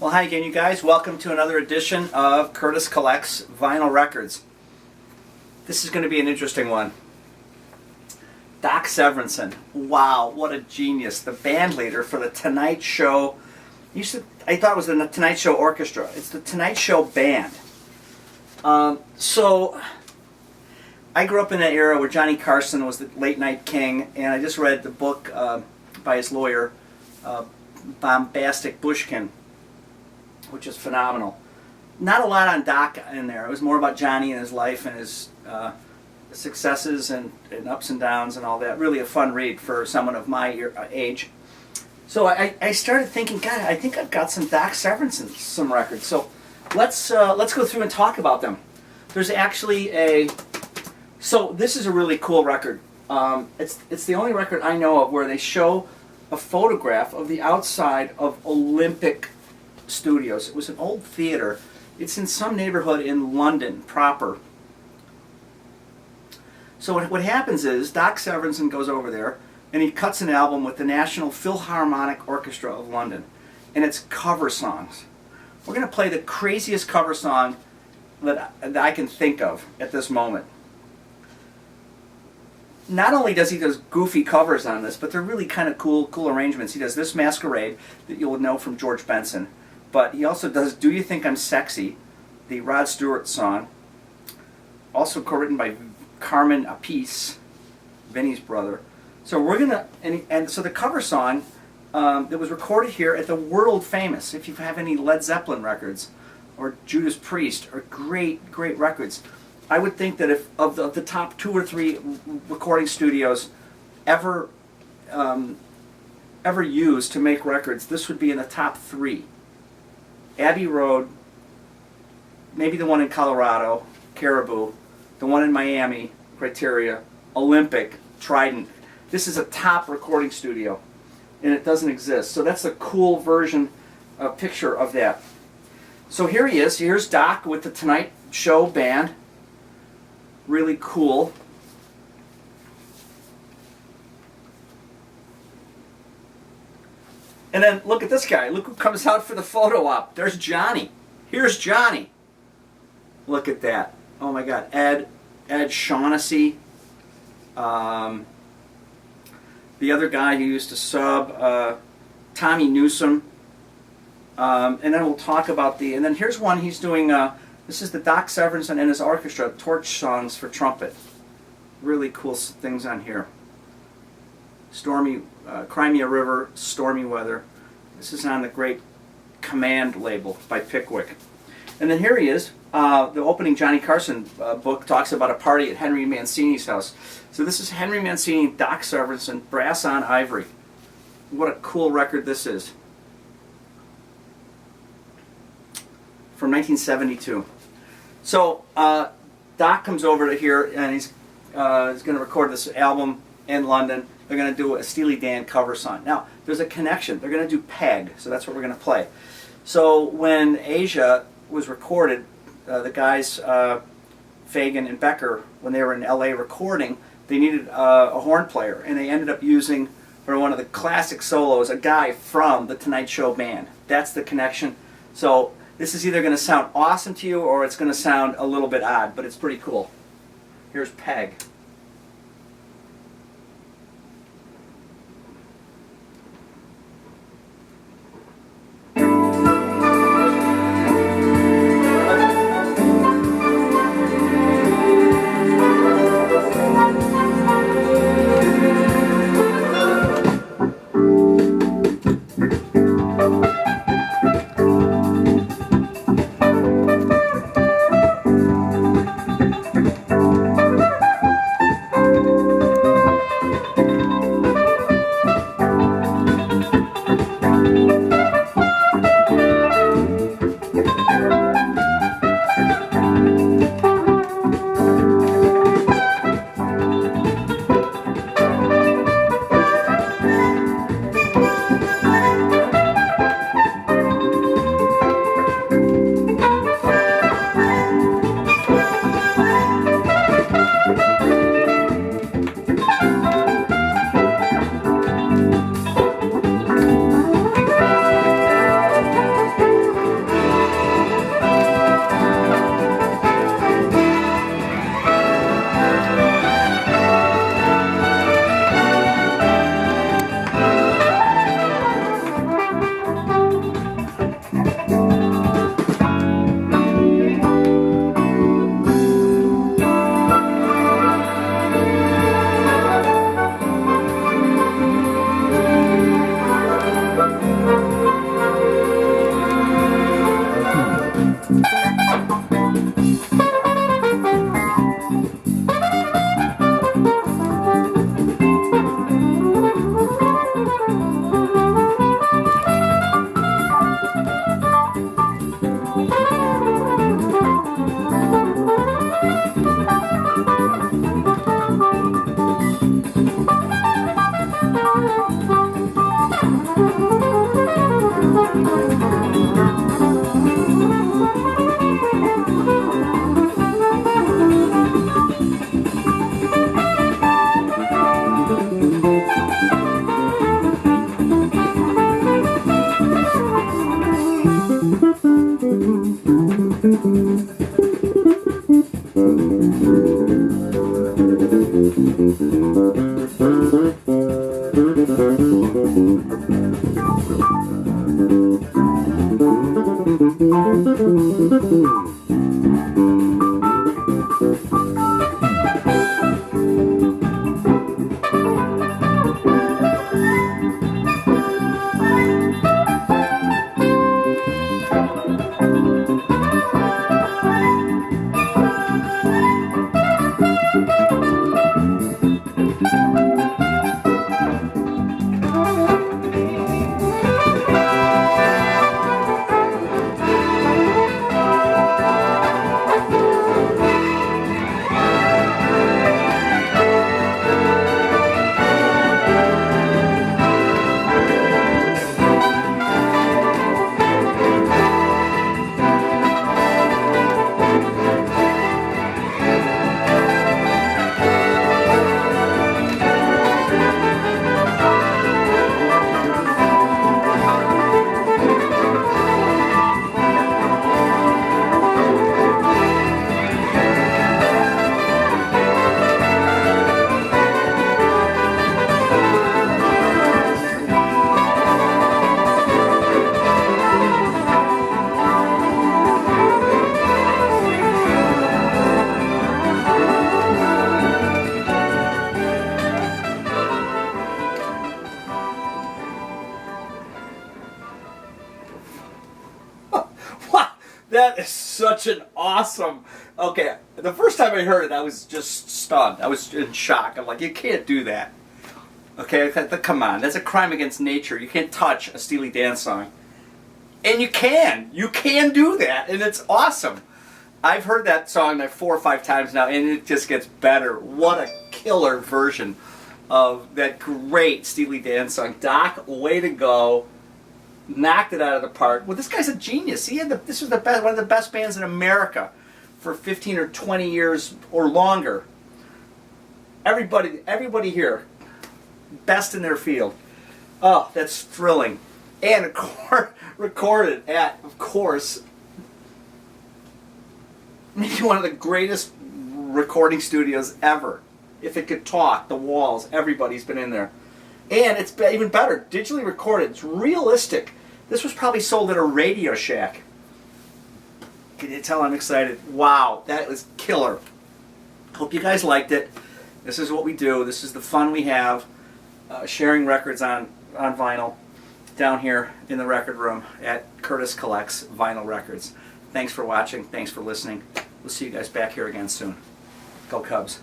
Well, hi again, you guys. Welcome to another edition of Curtis Collects Vinyl Records. This is going to be an interesting one. Doc Severinsen. Wow, what a genius. The band leader for the Tonight Show. I thought it was the Tonight Show Orchestra. It's the Tonight Show Band. So, I grew up in an era where Johnny Carson was the late night king, and I just read the book by his lawyer, Bombastic Bushkin, which is phenomenal. Not a lot on Doc in there. It was more about Johnny and his life and his successes and ups and downs and all that. Really a fun read for someone of my age. So I started thinking, God, I think I've got some Doc Severinsen, some records. So let's go through and talk about them. There's actually so this is a really cool record. It's the only record I know of where they show a photograph of the outside of Olympic Studios. It was an old theater. It's in some neighborhood in London proper. So what happens is Doc Severinsen goes over there and he cuts an album with the National Philharmonic Orchestra of London, and it's cover songs. We're going to play the craziest cover song that I can think of at this moment. Not only does he do goofy covers on this, but they're really kind of cool arrangements. He does this Masquerade that you'll know from George Benson. But he also does Do You Think I'm Sexy, the Rod Stewart song, also co-written by Carmen Appice, Vinny's brother. So we're gonna and so the cover song that was recorded here at the world famous. If you have any Led Zeppelin records or Judas Priest or great records, I would think that if of the top 2 or 3 recording studios ever used to make records, this would be in the top 3. Abbey Road, maybe the one in Colorado, Caribou, the one in Miami, Criteria, Olympic, Trident. This is a top recording studio, and it doesn't exist. So that's a cool version, picture of that. So here he is. Here's Doc with the Tonight Show Band. Really cool. And then look at this guy. Look who comes out for the photo op. There's Johnny. Here's Johnny. Look at that. Oh my God. Ed Shaughnessy. The other guy who used to sub, Tommy Newsom. And then we'll talk about and then here's one he's doing, this is the Doc Severinsen and his orchestra, Torch Songs for Trumpet. Really cool things on here. Stormy, Crimea River, Stormy Weather. This is on the great Command label by Pickwick. And then here he is. The opening Johnny Carson book talks about a party at Henry Mancini's house. So this is Henry Mancini, Doc Severinsen, Brass on Ivory. What a cool record this is. From 1972. So Doc comes over to here and he's going to record this album in London. They're going to do a Steely Dan cover song. Now, there's a connection. They're going to do Peg, so that's what we're going to play. So when Asia was recorded, the guys, Fagan and Becker, when they were in LA recording, they needed a horn player, and they ended up using, for one of the classic solos, a guy from the Tonight Show Band. That's the connection. So this is either going to sound awesome to you, or it's going to sound a little bit odd, but it's pretty cool. Here's Peg. That is such an awesome. Okay, the first time I heard it, I was just stunned. I was in shock. I'm like, you can't do that. Okay, come on, that's a crime against nature. You can't touch a Steely Dan song, and you can do that, and it's awesome. I've heard that song like 4 or 5 times now, and it just gets better. What a killer version of that great Steely Dan song. Doc, way to go. Knocked it out of the park. Well, this guy's a genius. This was the best, one of the best bands in America for 15 or 20 years or longer. Everybody here, best in their field. Oh, that's thrilling. And recorded at, of course, maybe one of the greatest recording studios ever. If it could talk, the walls, everybody's been in there. And it's even better, digitally recorded. It's realistic. This was probably sold at a Radio Shack. Can you tell I'm excited? Wow, that was killer. Hope you guys liked it. This is what we do. This is the fun we have, sharing records on vinyl down here in the record room at Curtis Collects Vinyl Records. Thanks for watching. Thanks for listening. We'll see you guys back here again soon. Go Cubs.